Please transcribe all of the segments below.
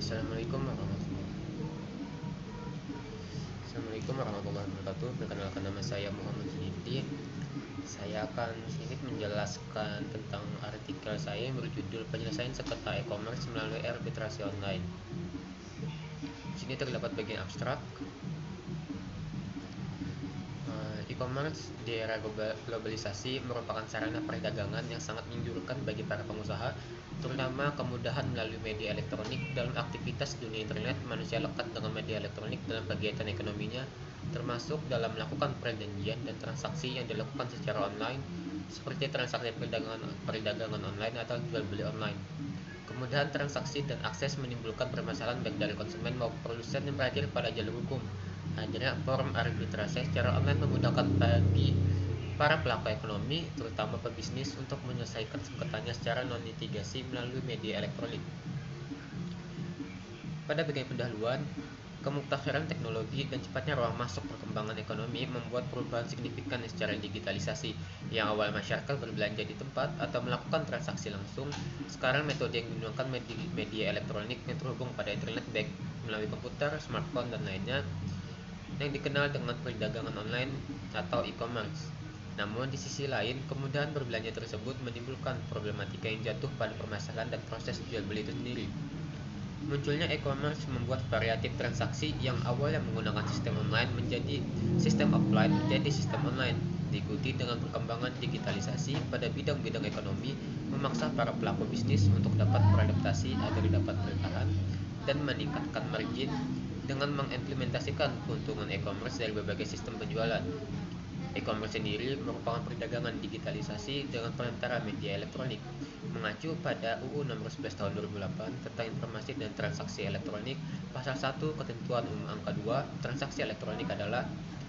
Assalamualaikum warahmatullahi wabarakatuh. Perkenalkan, nama saya Muhammad Junidi. Saya akan sedikit menjelaskan tentang artikel saya yang berjudul Penyelesaian Sengketa E-commerce melalui Arbitrasi Online. Di sini terdapat bagian abstrak. E-commerce di era globalisasi merupakan sarana perdagangan yang sangat menjurkan bagi para pengusaha, terutama kemudahan melalui media elektronik. Dalam aktivitas dunia internet, manusia lekat dengan media elektronik dalam kegiatan ekonominya, termasuk dalam melakukan perjanjian dan transaksi yang dilakukan secara online, seperti transaksi perdagangan online atau jual beli online. Kemudahan transaksi dan akses menimbulkan permasalahan baik dari konsumen maupun produsen yang berakhir pada jalur hukum. Hadirnya forum arbitrase secara online memudahkan bagi para pelaku ekonomi, terutama pebisnis, untuk menyelesaikan sengketanya secara non-litigasi melalui media elektronik. Pada bagian pendahuluan, kemuktafiran teknologi dan cepatnya ruang masuk perkembangan ekonomi membuat perubahan signifikan secara digitalisasi. Yang awal masyarakat berbelanja di tempat atau melakukan transaksi langsung, sekarang metode yang digunakan media elektronik yang terhubung pada internet, baik melalui komputer, smartphone, dan lainnya, yang dikenal dengan perdagangan online atau e-commerce. Namun di sisi lain, kemudahan berbelanja tersebut menimbulkan problematika yang jatuh pada permasalahan dan proses jual beli itu sendiri. Munculnya e-commerce membuat variatif transaksi yang awalnya menggunakan sistem online menjadi sistem offline menjadi sistem online. Diikuti dengan perkembangan digitalisasi pada bidang-bidang ekonomi, memaksa para pelaku bisnis untuk dapat beradaptasi agar dapat bertahan dan meningkatkan margin dengan mengimplementasikan keuntungan e-commerce dari berbagai sistem penjualan. E-commerce sendiri merupakan perdagangan digitalisasi dengan perantara media elektronik. Mengacu pada UU Nomor 11 Tahun 2008 tentang Informasi dan Transaksi Elektronik, Pasal 1 Ketentuan Umum Angka 2, transaksi elektronik adalah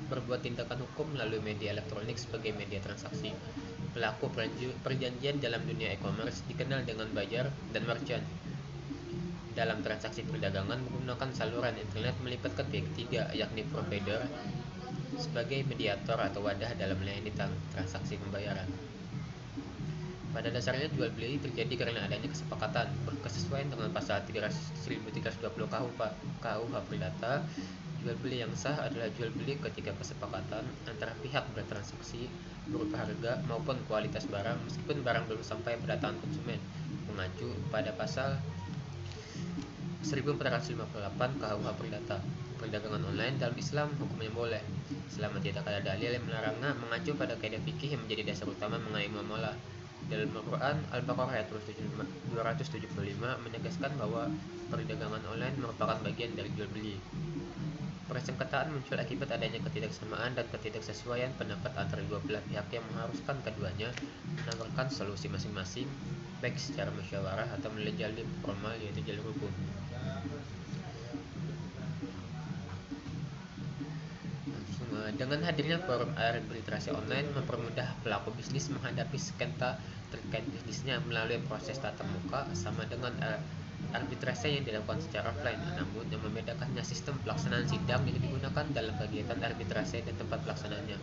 berbuat tindakan hukum melalui media elektronik sebagai media transaksi. Pelaku perjanjian dalam dunia e-commerce dikenal dengan buyer dan merchant. Dalam transaksi perdagangan menggunakan saluran internet melibatkan pihak ketiga, yakni provider, sebagai mediator atau wadah dalam melayani transaksi pembayaran. Pada dasarnya jual beli terjadi karena adanya kesepakatan berkesesuaian dengan pasal 1320 KUH Perdata. Jual beli yang sah adalah jual beli ketika kesepakatan antara pihak bertransaksi berupa harga maupun kualitas barang meskipun barang belum sampai pada tangan konsumen. Mengacu pada pasal 1458 KUH Perdata. Perdagangan online dalam Islam hukumnya boleh selama tidak ada dalil yang melarangnya. Mengacu pada kaidah fikih yang menjadi dasar utama mengenai muamalah. Dalam Al-Quran, Al-Baqarah ayat 275 menegaskan bahwa perdagangan online merupakan bagian dari jual beli. Persengketaan muncul akibat adanya ketidaksamaan dan ketidaksesuaian pendapat antara dua belah pihak yang mengharuskan keduanya menawarkan solusi masing-masing, baik secara musyawarah atau melalui jalur formal, yaitu jalur hukum. Dengan hadirnya forum arbitrasi online mempermudah pelaku bisnis menghadapi sengketa terkait bisnisnya melalui proses tatap muka, sama dengan arbitrase yang dilakukan secara offline. Namun yang membedakannya sistem pelaksanaan sidang yang digunakan dalam kegiatan arbitrase dan tempat pelaksanaannya.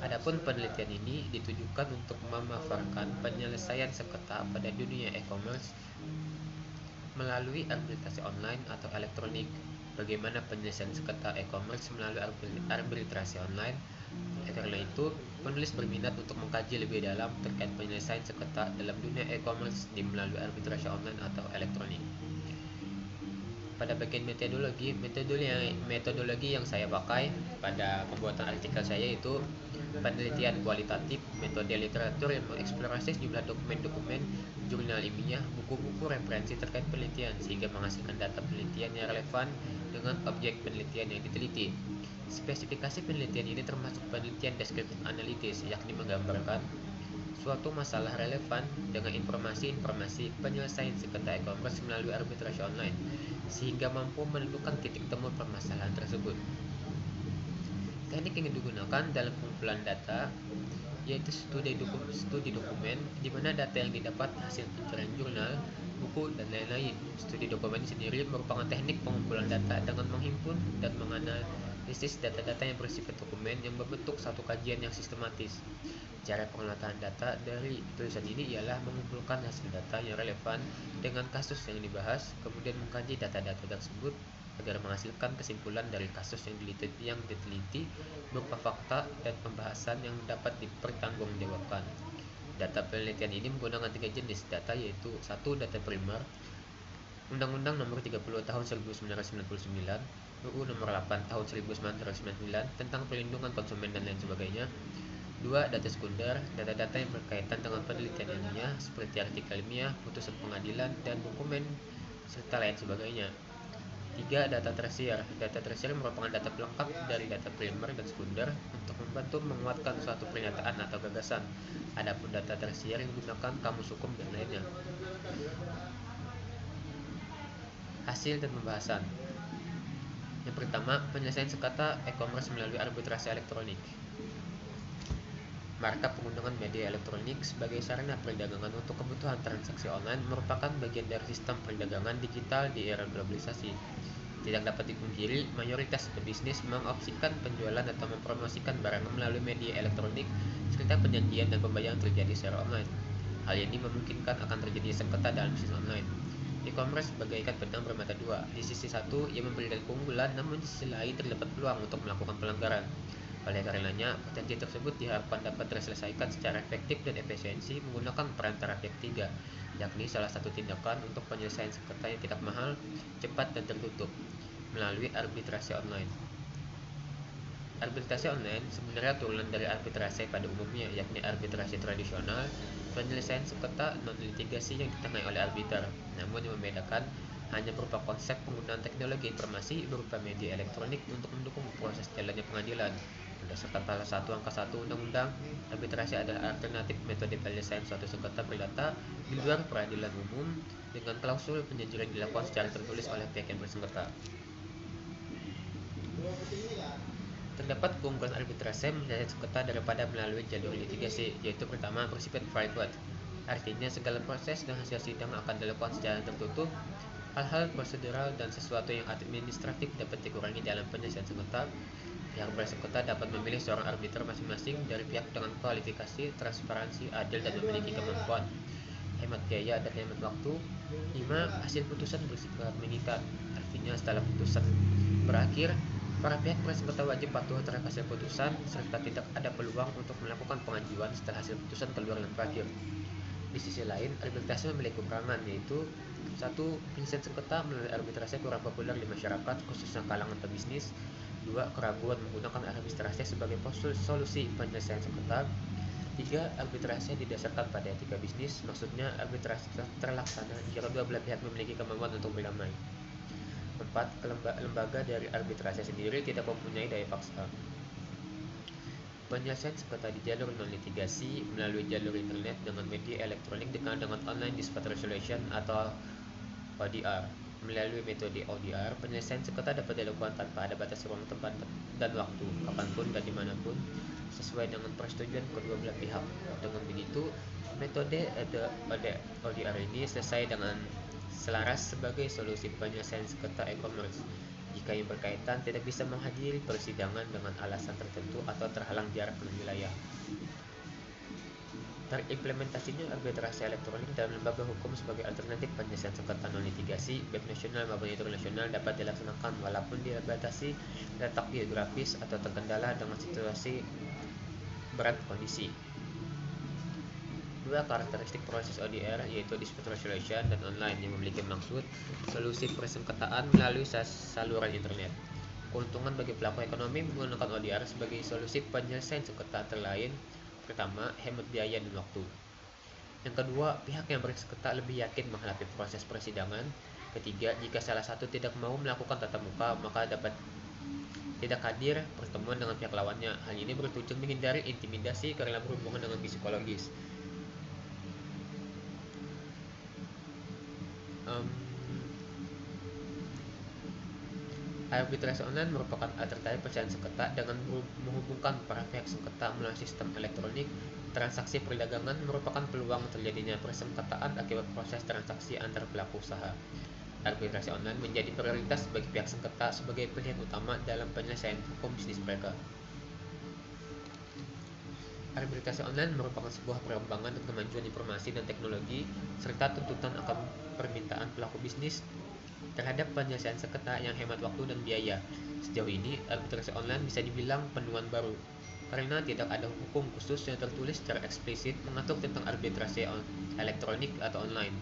Adapun penelitian ini ditujukan untuk memaparkan penyelesaian sengketa pada dunia e-commerce melalui arbitrase online atau elektronik. Bagaimana penyelesaian sengketa e-commerce melalui arbitrase online? Karena itu, penulis berminat untuk mengkaji lebih dalam terkait penyelesaian sengketa dalam dunia e-commerce melalui arbitrase online atau elektronik. Pada bagian metodologi yang saya pakai pada pembuatan artikel saya itu penelitian kualitatif, metode literatur yang mengeksplorasi sejumlah dokumen-dokumen, jurnal ilmiah, buku-buku referensi terkait penelitian sehingga menghasilkan data penelitian yang relevan dengan objek penelitian yang diteliti. Spesifikasi penelitian ini termasuk penelitian deskriptif analitis, yakni menggambarkan suatu masalah relevan dengan informasi-informasi penyelesaian sengketa e-commerce melalui arbitrase online sehingga mampu menentukan titik temu permasalahan tersebut. Teknik yang digunakan dalam pengumpulan data yaitu studi dokumen, di mana data yang didapat hasil pencarian jurnal, buku, dan lain-lain. Studi dokumen sendiri merupakan teknik pengumpulan data dengan menghimpun dan Bisnis data-data yang bersifat dokumen yang membentuk satu kajian yang sistematis. Cara pengelolaan data dari tulisan ini ialah mengumpulkan hasil data yang relevan dengan kasus yang dibahas, kemudian mengkaji data-data tersebut agar menghasilkan kesimpulan dari kasus yang diteliti berupa fakta dan pembahasan yang dapat dipertanggungjawabkan. Data penelitian ini menggunakan 3 jenis data, yaitu 1. Data primer. Undang-Undang Nomor 30 Tahun 1999, UU Nomor 8 Tahun 1999 tentang perlindungan konsumen dan lain sebagainya. 2. Data sekunder, data-data yang berkaitan dengan penelitian ilmiah seperti artikel ilmiah, putusan pengadilan, dan dokumen serta lain sebagainya. 3. Data tersier. Data tersier merupakan data pelengkap dari data primer dan sekunder untuk membantu menguatkan suatu pernyataan atau gagasan. Adapun data tersier yang digunakan kamus hukum dan lainnya. Hasil dan pembahasan. Yang pertama, penyelesaian sengketa e-commerce melalui arbitrase elektronik. Markup penggunaan media elektronik sebagai sarana perdagangan untuk kebutuhan transaksi online merupakan bagian dari sistem perdagangan digital di era globalisasi. Tidak dapat dipungkiri, mayoritas pebisnis mengopsikan penjualan atau mempromosikan barang melalui media elektronik serta penjanjian dan pembayaran terjadi secara online. Hal ini memungkinkan akan terjadi sengketa dalam bisnis online. E-commerce bagaikan pedang bermata dua. Di sisi satu, ia memberikan keunggulan, namun di sisi lain terdapat peluang untuk melakukan pelanggaran. Oleh karenanya, potensi tersebut diharapkan dapat terselesaikan secara efektif dan efisiensi menggunakan perantara pihak ketiga, yakni salah satu tindakan untuk penyelesaian sengketa yang tidak mahal, cepat, dan tertutup, melalui arbitrase online. Arbitrase online sebenarnya turunan dari arbitrase pada umumnya, yakni arbitrase tradisional, penyelesaian sengketa non-litigasi yang ditangani oleh arbiter. Namun yang membedakan hanya berupa konsep penggunaan teknologi informasi berupa media elektronik untuk mendukung proses jalannya pengadilan. Berdasarkan salah satu angka 1 Undang-Undang, arbitrase adalah alternatif metode penyelesaian suatu sengketa perdata di luar peradilan umum dengan klausul penjajah yang dilakukan secara tertulis oleh pihak yang bersengketa. Terdapat keunggulan arbitrase menyelesaikan sengketa daripada melalui jalur litigasi, yaitu pertama, bersifat private. Artinya segala proses dan hasil sidang akan dilakukan secara tertutup. Hal-hal prosedural dan sesuatu yang administratif dapat dikurangi dalam penyelesaian sengketa. Yang bersengketa dapat memilih seorang arbiter masing-masing dari pihak dengan kualifikasi, transparansi, adil, dan memiliki kemampuan. Hemat biaya dan hemat waktu. 5. Hasil putusan bersifat mengikat. Artinya setelah putusan berakhir, para pihak bersengketa wajib patuh terhadap hasil putusan serta tidak ada peluang untuk melakukan pengajuan setelah hasil putusan keluar dan berakhir. Di sisi lain, arbitrase memiliki kekurangan, yaitu 1. Penyelesaian sengketa melalui arbitrase kurang populer di masyarakat, khususnya kalangan pebisnis. 2. Keraguan menggunakan arbitrase sebagai solusi penyelesaian sengketa. 3. Arbitrase didasarkan pada etika bisnis, maksudnya arbitrase terlaksana jika kedua belah pihak memiliki kemampuan untuk berdamai. 4. Lembaga dari arbitrase sendiri tidak mempunyai daya paksa. Penyelesaian sengketa di jalur non-litigasi melalui jalur internet dengan media elektronik dikenal dengan Online Dispute Resolution atau ODR. Melalui metode ODR, penyelesaian sengketa dapat dilakukan tanpa ada batas ruang, tempat, dan waktu, kapanpun dan dimanapun, sesuai dengan persetujuan kedua belah pihak. Dengan begitu, metode ODR ini selesai dengan selaras sebagai solusi penyelesaian sengketa e-commerce jika yang berkaitan tidak bisa menghadiri persidangan dengan alasan tertentu atau terhalang jarak dan wilayah. Terimplementasinya arbitrase elektronik dalam lembaga hukum sebagai alternatif penyelesaian sengketa non-litigasi, baik nasional maupun internasional, dapat dilaksanakan walaupun dibatasi letak geografis atau terkendala dengan situasi berat kondisi. 2. Karakteristik proses ODR, yaitu Dispute Resolution dan online, yang memiliki maksud solusi persengketaan melalui saluran internet. Keuntungan bagi pelaku ekonomi menggunakan ODR sebagai solusi penyelesaian sengketa antara lain: pertama, hemat biaya dan waktu. Yang kedua, pihak yang bersengketa lebih yakin menghadapi proses persidangan. Ketiga, jika salah satu tidak mau melakukan tatap muka, maka dapat tidak hadir pertemuan dengan pihak lawannya. Hal ini bertujuan menghindari intimidasi karena berhubungan dengan psikologis. Arbitrase online merupakan alternatif penyelesaian sengketa dengan menghubungkan para pihak sengketa melalui sistem elektronik. Transaksi perdagangan merupakan peluang terjadinya persengketaan akibat proses transaksi antar pelaku usaha. arbitrase online menjadi prioritas bagi pihak sengketa sebagai pilihan utama dalam penyelesaian hukum bisnis mereka. Arbitrase online merupakan sebuah perkembangan dan kemajuan informasi dan teknologi serta tuntutan akan permintaan pelaku bisnis terhadap penyelesaian sengketa yang hemat waktu dan biaya. Sejauh ini, arbitrase online bisa dibilang penemuan baru karena tidak ada hukum khusus yang tertulis secara eksplisit mengatur tentang arbitrase elektronik atau online.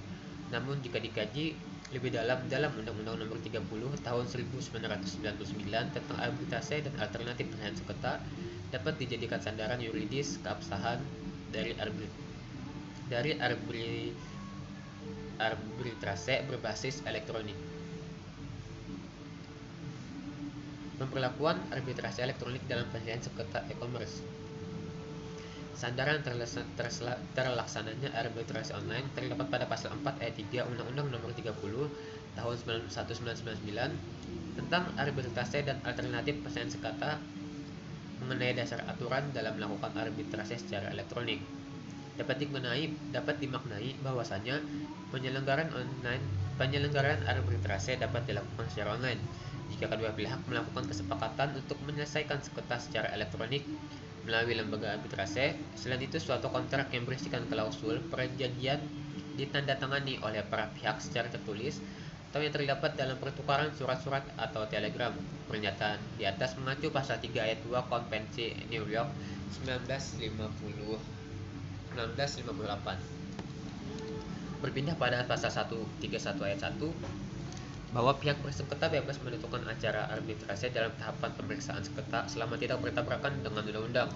Namun jika dikaji lebih dalam Undang-Undang Nomor 30 Tahun 1999 tentang arbitrase dan alternatif penyelesaian sengketa, dapat dijadikan sandaran yuridis keabsahan dari arbitrase berbasis elektronik. Pemberlakuan arbitrase elektronik dalam penyelesaian sengketa e-commerce. Sandaran terlaksananya arbitrase online terdapat pada pasal 4 ayat 3 Undang-Undang Nomor 30 Tahun 1999 tentang arbitrase dan alternatif penyelesaian sengketa mengenai dasar aturan dalam melakukan arbitrase secara elektronik. Dapat dimaknai bahwasanya penyelenggaraan arbitrase dapat dilakukan secara online jika kedua pihak melakukan kesepakatan untuk menyelesaikan sengketa secara elektronik melalui lembaga arbitrase. Selain itu, suatu kontrak yang berisikan klausul perjanjian ditandatangani oleh para pihak secara tertulis atau yang terdapat dalam pertukaran surat-surat atau telegram. Pernyataan di atas mengacu pasal 3 ayat 2 Konvensi New York 1958. Berpindah pada pasal 131 ayat 1 bahwa pihak bersengketa bebas menentukan acara arbitrase dalam tahapan pemeriksaan sengketa selama tidak bertabrakan dengan undang-undang.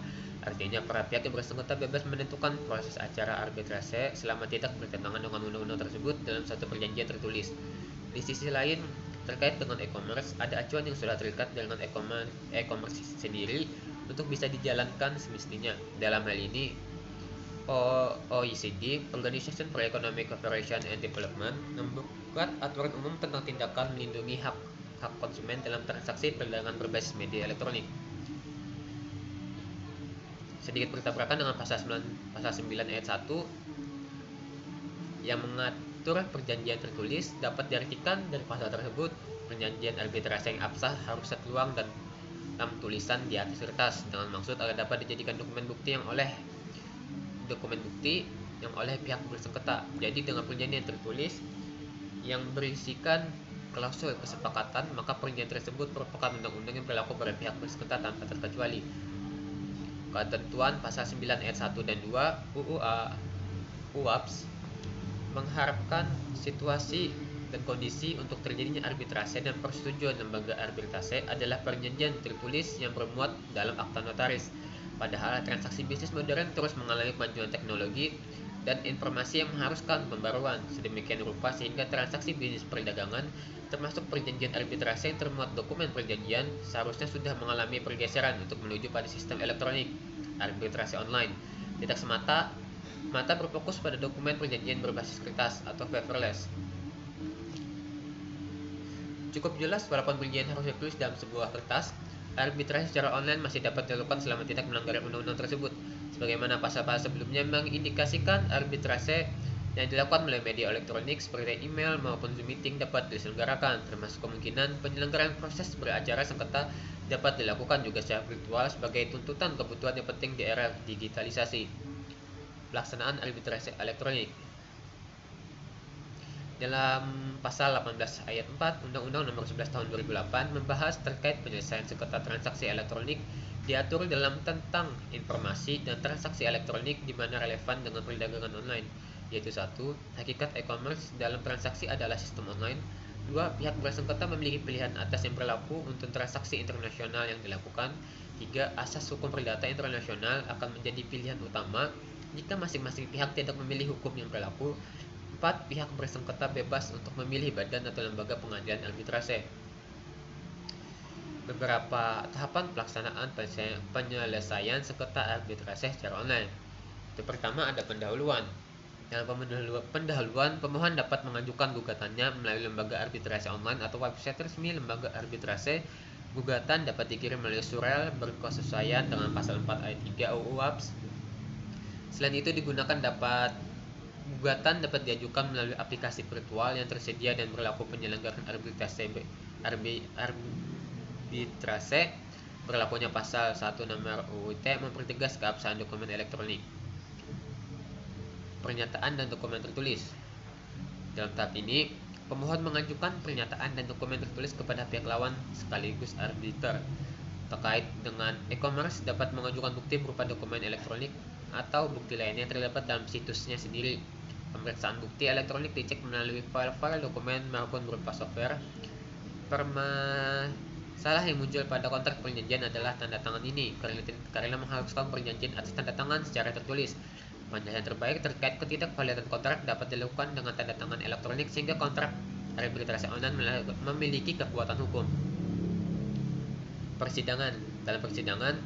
Artinya, para pihak yang bersengketa bebas menentukan proses acara arbitrase selama tidak bertentangan dengan undang-undang tersebut dalam satu perjanjian tertulis. Di sisi lain, terkait dengan e-commerce, ada acuan yang sudah terikat dengan e-commerce sendiri untuk bisa dijalankan semestinya. Dalam hal ini, OECD, Organization for Economic Cooperation and Development, membuat aturan umum tentang tindakan melindungi hak konsumen dalam transaksi perdagangan berbasis media elektronik. Sedikit bertabrakan dengan pasal 9 ayat 1 yang mengatur perjanjian tertulis, dapat diartikan dari pasal tersebut perjanjian arbitrase yang absah harus tertuang dan dalam tulisan di atas kertas dengan maksud agar dapat dijadikan dokumen bukti yang oleh pihak bersengketa. Jadi dengan perjanjian tertulis yang berisikan klausul kesepakatan, maka perjanjian tersebut merupakan undang-undang yang berlaku pada pihak bersengketa tanpa terkecuali. Ketentuan pasal 9 ayat 1 dan 2 UAPS mengharapkan situasi dan kondisi untuk terjadinya arbitrase dan persetujuan lembaga arbitrase adalah perjanjian tertulis yang bermuat dalam akta notaris. Padahal transaksi bisnis modern terus mengalami kemajuan teknologi dan informasi yang mengharuskan pembaruan sedemikian rupa sehingga transaksi bisnis perdagangan termasuk perjanjian arbitrase yang termuat dokumen perjanjian seharusnya sudah mengalami pergeseran untuk menuju pada sistem elektronik arbitrase online. Tidak semata berfokus pada dokumen perjanjian berbasis kertas atau paperless. Cukup jelas walaupun perjanjian harus ditulis dalam sebuah kertas, arbitrase secara online masih dapat dilakukan selama tidak melanggar undang-undang tersebut. Sebagaimana pasal-pasal sebelumnya mengindikasikan, arbitrase yang dilakukan melalui media elektronik seperti email maupun Zoom meeting dapat diselenggarakan, termasuk kemungkinan penyelenggaraan proses beracara sengketa dapat dilakukan juga secara virtual sebagai tuntutan kebutuhan yang penting di era digitalisasi. Pelaksanaan arbitrase elektronik. Dalam pasal 18 ayat 4 Undang-Undang Nomor 11 Tahun 2008 membahas terkait penyelesaian sengketa transaksi elektronik, diatur dalam tentang informasi dan transaksi elektronik di mana relevan dengan perdagangan online, yaitu 1. Hakikat e-commerce dalam transaksi adalah sistem online. 2. Pihak bersengketa memiliki pilihan atas yang berlaku untuk transaksi internasional yang dilakukan. 3. Asas hukum perdata internasional akan menjadi pilihan utama jika masing-masing pihak tidak memilih hukum yang berlaku. 4. Pihak bersengketa bebas untuk memilih badan atau lembaga pengadilan arbitrase. Beberapa tahapan pelaksanaan penyelesaian sengketa arbitrase secara online. Yang pertama ada pendahuluan. Dalam pendahuluan, pemohon dapat mengajukan gugatannya melalui lembaga arbitrase online atau website resmi lembaga arbitrase. Gugatan dapat dikirim melalui surel berkesesuaian dengan pasal 4 ayat 3 UU APS. Selain itu digunakan dapat Gugatan dapat diajukan melalui aplikasi virtual yang tersedia dan berlaku penyelenggaraan arbitrase berlakunya pasal 1 nomor UU ITE mempertegas keabsahan dokumen elektronik, pernyataan dan dokumen tertulis. Dalam tahap ini, pemohon mengajukan pernyataan dan dokumen tertulis kepada pihak lawan sekaligus arbiter. Terkait dengan e-commerce dapat mengajukan bukti berupa dokumen elektronik atau bukti lainnya yang terdapat dalam situsnya sendiri. Pemeriksaan bukti elektronik dicek melalui file-file dokumen maupun berupa software. Masalah yang muncul pada kontrak perjanjian adalah tanda tangan ini karena mengharuskan perjanjian atas tanda tangan secara tertulis. Penjelasan terbaik terkait ketidakvalidan kontrak dapat dilakukan dengan tanda tangan elektronik sehingga kontrak arbitrase online memiliki kekuatan hukum. Persidangan. Dalam persidangan,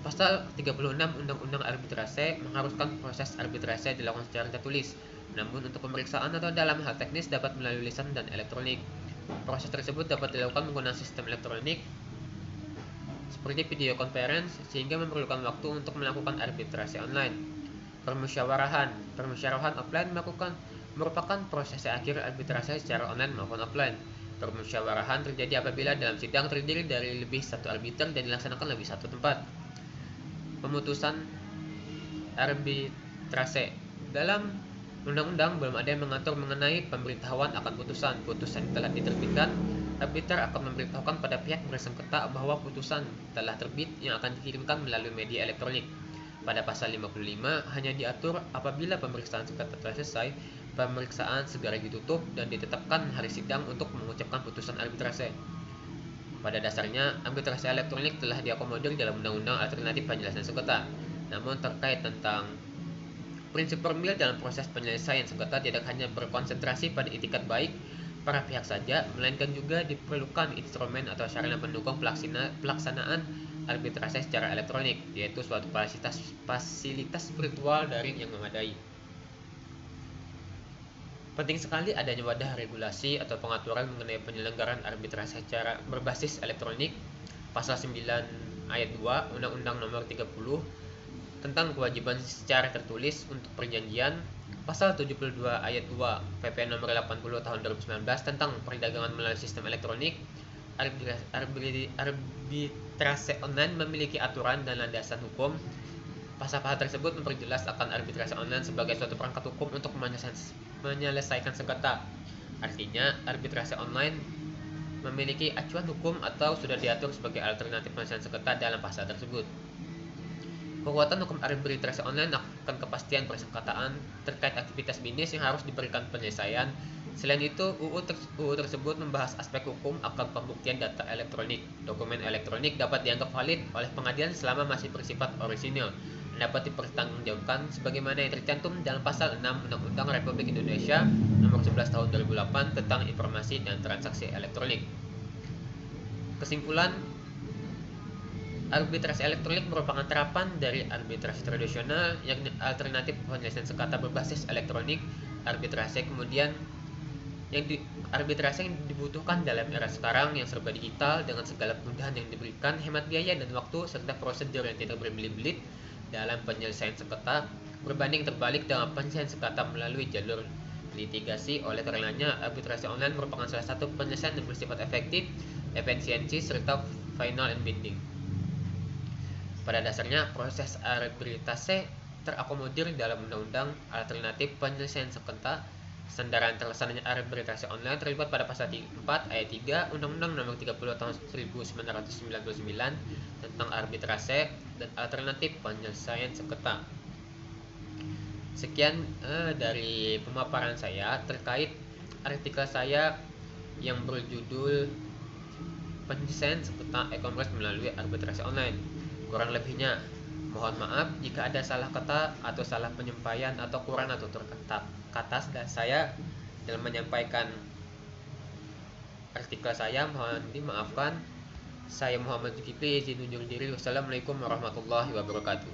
pasal 36 Undang-Undang Arbitrase mengharuskan proses arbitrase dilakukan secara tertulis. Namun untuk pemeriksaan atau dalam hal teknis dapat melalui lisan dan elektronik. Proses tersebut dapat dilakukan menggunakan sistem elektronik seperti video conference sehingga memerlukan waktu untuk melakukan arbitrase online. Permusyawarahan offline merupakan proses akhir arbitrase secara online maupun offline. Permusyawarahan terjadi apabila dalam sidang terdiri dari lebih satu arbiter dan dilaksanakan lebih satu tempat. Pemutusan arbitrase. Dalam undang-undang belum ada yang mengatur mengenai pemberitahuan akan putusan. Putusan telah diterbitkan, arbiter akan memberitahukan pada pihak bersengketa bahwa putusan telah terbit yang akan dikirimkan melalui media elektronik. Pada pasal 55 hanya diatur apabila pemeriksaan sengketa telah selesai, pemeriksaan segera ditutup dan ditetapkan hari sidang untuk mengucapkan putusan arbitrase. Pada dasarnya, arbitrase elektronik telah diakomodir dalam Undang-Undang Alternatif Penyelesaian Sengketa. Namun terkait tentang prinsip formil dalam proses penyelesaian sengketa tidak hanya berkonsentrasi pada itikat baik para pihak saja, melainkan juga diperlukan instrumen atau sarana pendukung pelaksanaan arbitrase secara elektronik, yaitu suatu fasilitas virtual daring yang memadai. Penting sekali adanya wadah regulasi atau pengaturan mengenai penyelenggaraan arbitrase secara berbasis elektronik. Pasal 9 ayat 2 Undang-Undang Nomor 30 tentang kewajiban secara tertulis untuk perjanjian. Pasal 72 ayat 2 PP Nomor 80 Tahun 2019 tentang perdagangan melalui sistem elektronik. Arbitrase online memiliki aturan dan landasan hukum. Pasal-pasal tersebut memperjelas akan arbitrase online sebagai suatu perangkat hukum untuk menyelesaikan sengketa. Artinya, arbitrase online memiliki acuan hukum atau sudah diatur sebagai alternatif penyelesaian sengketa dalam pasal tersebut. Kekuatan hukum arbitrase online akan kepastian persengketaan terkait aktivitas bisnis yang harus diberikan penyelesaian. Selain itu, UU tersebut membahas aspek hukum akan pembuktian data elektronik. Dokumen elektronik dapat dianggap valid oleh pengadilan selama masih bersifat orisinil dan dapat dipertanggungjawabkan sebagaimana yang tercantum dalam pasal 6 Undang-Undang Republik Indonesia Nomor 11 Tahun 2008 tentang informasi dan transaksi elektronik. Kesimpulan, arbitrase elektronik merupakan terapan dari arbitrase tradisional yang alternatif penyelesaian sengketa berbasis elektronik. Arbitrase yang dibutuhkan dalam era sekarang yang serba digital dengan segala kemudahan yang diberikan, hemat biaya dan waktu, serta prosedur yang tidak berbelit-belit dalam penyelesaian sengketa berbanding terbalik dengan penyelesaian sengketa melalui jalur litigasi. Oleh karenanya, arbitrase online merupakan salah satu penyelesaian yang bersifat efektif, efisiensi, serta final and binding. Pada dasarnya, proses arbitrase terakomodir dalam Undang-Undang Alternatif Penyelesaian Sengketa. Sandaran terlaksananya arbitrase online terlibat pada pasal 4 ayat 3 Undang-Undang Nomor 30 Tahun 1999 tentang arbitrase dan alternatif penyelesaian sengketa. Sekian dari pemaparan saya terkait artikel saya yang berjudul Penyelesaian Sengketa E-commerce melalui arbitrase online. Kurang lebihnya mohon maaf jika ada salah kata atau salah penyampaian atau kurang atau kata saya dalam menyampaikan artikel saya, mohon dimaafkan. Saya Muhammad Zulkifli, izin undur diri. Wassalamualaikum warahmatullahi wabarakatuh.